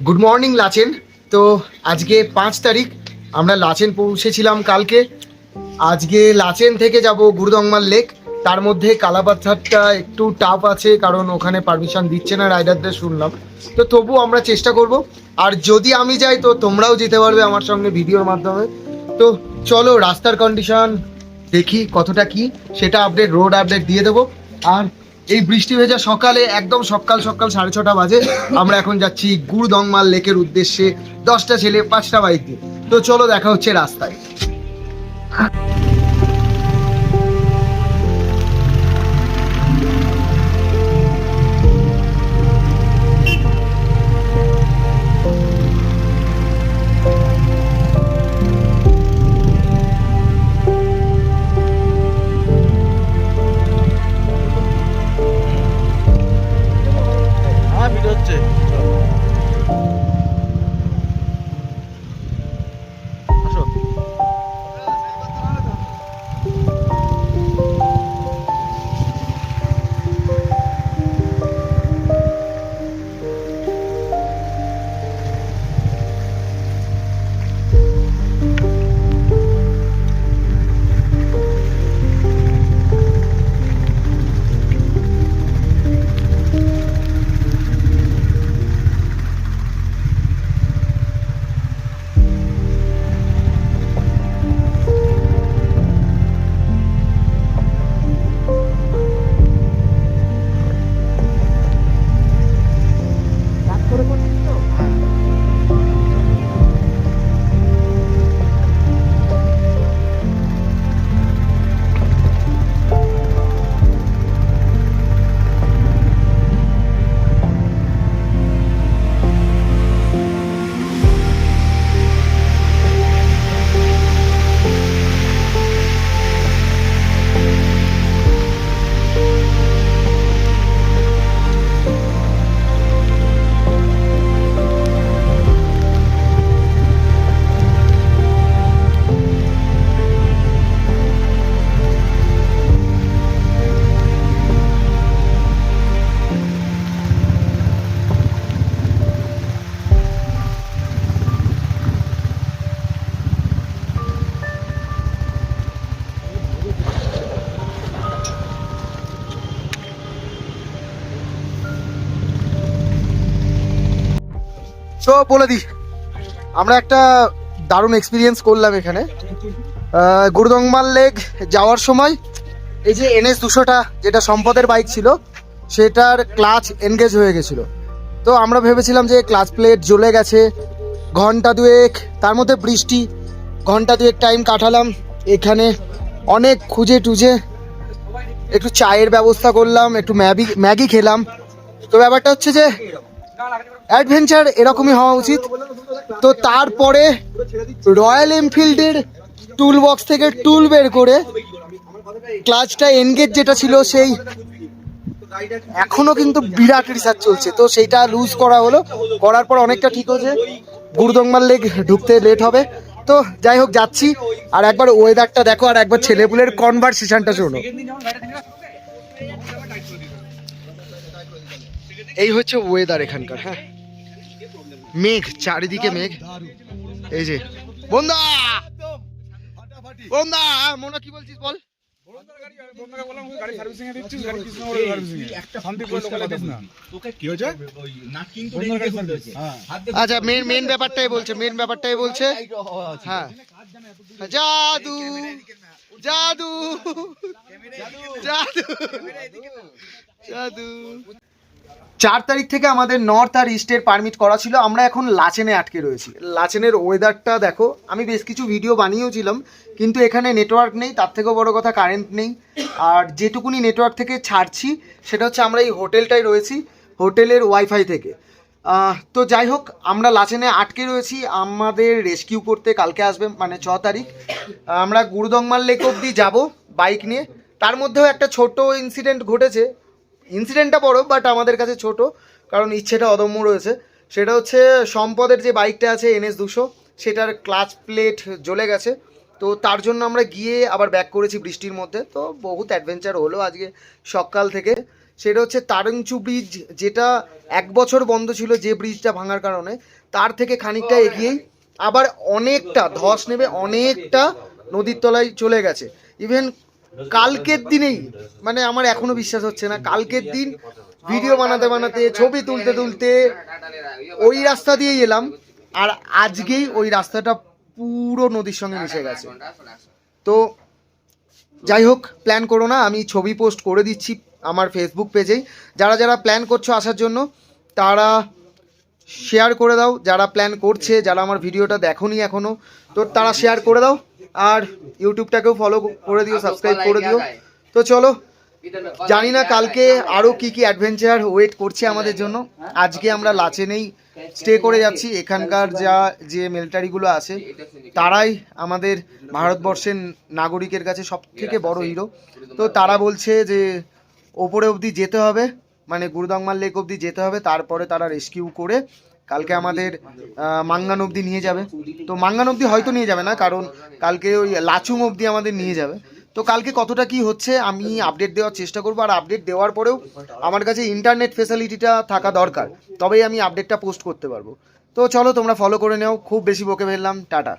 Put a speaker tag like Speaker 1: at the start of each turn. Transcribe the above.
Speaker 1: Good morning Lachen. তো আজকে 5 তারিখ, আমরা লাচেন পৌঁছেছিলাম কালকে। আজকে লাচেন থেকে যাব গুরুদংমার লেক। তার মধ্যে কালাপাথারটা একটু টাফ আছে, কারণ ওখানে পারমিশন দিচ্ছে না রাইডারদের শুনলাম। তো তবু আমরা চেষ্টা করব, আর যদি আমি যাই তো তোমরাও যেতে পারবে আমার সঙ্গে ভিডিওর মাধ্যমে। তো চলো, রাস্তার কন্ডিশন দেখি কতটা কি, সেটা আপডেট, রোড আপডেট দিয়ে দেবো। আর এই বৃষ্টি ভেজা সকালে, একদম সকাল সকাল 6:30 বাজে, আমরা এখন যাচ্ছি গুরুদংমার লেকের উদ্দেশ্যে। 10টা ছেলে 5টা বাইক দিয়ে। তো চলো, দেখা হচ্ছে রাস্তায়।
Speaker 2: ভিডিও হচ্ছে। আসো।
Speaker 1: তো বলে দিই, আমরা একটা দারুণ এক্সপিরিয়েন্স করলাম এখানে। গুরুদংমার লেক যাওয়ার সময় এই যে NS 200টা, যেটা সম্পদের বাইক ছিল, সেটার ক্লাচ এনগেজ হয়ে গেছিল। তো আমরা ভেবেছিলাম যে ক্লাচ প্লেট জ্বলে গেছে। ঘন্টা দুয়েক, তার মধ্যে বৃষ্টি, ঘন্টা দুয়েক টাইম কাটালাম এখানে, অনেক খুঁজে টুজে একটু চায়ের ব্যবস্থা করলাম, একটু ম্যাগি খেলাম। তো ব্যাপারটা হচ্ছে যে অ্যাডভেঞ্চার এরকমই হওয়া উচিত। তো তারপরে রয়্যাল এনফিল্ডের টুল বক্স থেকে টুল বের করে ক্লাচটা এনগেজ যেটা ছিল, সেই এখনো কিন্তু বিরাট রিসার্চ চলছে, তো সেইটা লুজ করা হলো। করার পর অনেকটা ঠিক হয়েছে, গুরুদংমার লেক ঢুকতে লেট হবে। তো যাই হোক, যাচ্ছি। আর একবার ওয়েদারটা দেখো, আর একবার ছেলেপুলের কনভারসেশনটা শোনো। এই হচ্ছে ওয়েদার এখানকার। হ্যাঁ, মেঘ, চারিদিকে মেঘ। এই যে বন্ধা, বন্ধা, মোনা কি বলছিস বল। আচ্ছা, মেন ব্যাপারটাই বলছে। হ্যাঁ, জাদু জাদু জাদু জাদু। 4 তারিখ থেকে আমাদের নর্থ আর ইস্টের পারমিট করা ছিল। আমরা এখন লাচেনে আটকে রয়েছি। লাচেনের ওয়েদারটা দেখো, আমি বেশ কিছু ভিডিও বানিয়েওছিলাম, কিন্তু এখানে নেটওয়ার্ক নেই, তার থেকেও বড় কথা কারেন্ট নেই। আর যেটুকুনি নেটওয়ার্ক থেকে ছাড়ছি সেটা হচ্ছে আমরা এই হোটেলটায় রয়েছি, হোটেলের ওয়াইফাই থেকে। তো যাই হোক, আমরা লাচেনে আটকে রয়েছি। আমাদের রেস্কিউ করতে কালকে আসবে, মানে 6 তারিখ। আমরা গুরুদংমার লেক অবধি যাব বাইক নিয়ে। তার মধ্যেও একটা ছোট ইনসিডেন্ট ঘটেছে। ইনসিডেন্টটা বড়, বাট আমাদের কাছে ছোট, কারণ ইচ্ছেটা অদম্য রয়েছে। সেটা হচ্ছে সম্পদের যে বাইকটা আছে NS 200, সেটার ক্লাচ প্লেট জ্বলে গেছে। তো তার জন্য আমরা গিয়ে আবার ব্যাক করেছি বৃষ্টির মধ্যে। তো বহুত অ্যাডভেঞ্চার হলো আজকে সকাল থেকে। সেটা হচ্ছে তারংচু ব্রিজ, যেটা 1 বছর বন্ধ ছিল যে ব্রিজটা ভাঙার কারণে, তার থেকে খানিকটা এগিয়েই আবার অনেকটা ধস নেবে, অনেকটা নদীর তলায় চলে গেছে। ইভেন কালকের দিনেই, মানে আমার এখনো বিশ্বাস হচ্ছে না, কালকের দিন ভিডিও বানাতে বানাতে ছবি তুলতে তুলতে ওই রাস্তা দিয়েই এলাম, আর আজকেই ওই রাস্তাটা পুরো নদীর সঙ্গে মিশে গেছে। তো যাই হোক, প্ল্যান করো না, আমি ছবি পোস্ট করে দিচ্ছি আমার ফেসবুক পেজেই। যারা যারা প্ল্যান করছো আসার জন্য তারা শেয়ার করে দাও, যারা প্ল্যান করছে, যারা আমার ভিডিওটা দেখোনি এখনো, তো তারা শেয়ার করে দাও, আর ইউটিউবটাকেও ফলো করে দিও, সাবস্ক্রাইব করে দিও। তো চলো, জানি না কালকে আরও কি কি অ্যাডভেঞ্চার ওয়েট করছে আমাদের জন্য। আজকে আমরা লাচেনেই স্টে করে যাচ্ছি। এখানকার যে মিলিটারিগুলো আছে তারাই আমাদের ভারতবর্ষের নাগরিকের কাছে সব থেকে বড় হিরো। তো তারা বলছে যে ওপরে অবধি যেতে হবে, মানে গুরুদাংমার লেক অবধি যেতে হবে, তারপরে তারা রেস্কিউ করে কালকে আমাদের মাঙ্গান অবধি নিয়ে যাবে। তো মাঙ্গান অবধি হয়তো নিয়ে যাবে না, কারণ কালকে ওই লাচুং অবধি আমাদের নিয়ে যাবে। তো কালকে কতটা কি হচ্ছে আমি আপডেট দেওয়ার চেষ্টা করবো, আর আপডেট দেওয়ার পরেও আমার কাছে ইন্টারনেট ফেসিলিটিটা থাকা দরকার, তবেই আমি আপডেটটা পোস্ট করতে পারবো। তো চলো, তোমরা ফলো করে নাও, খুব বেশি বকে ফেললাম, টাটা।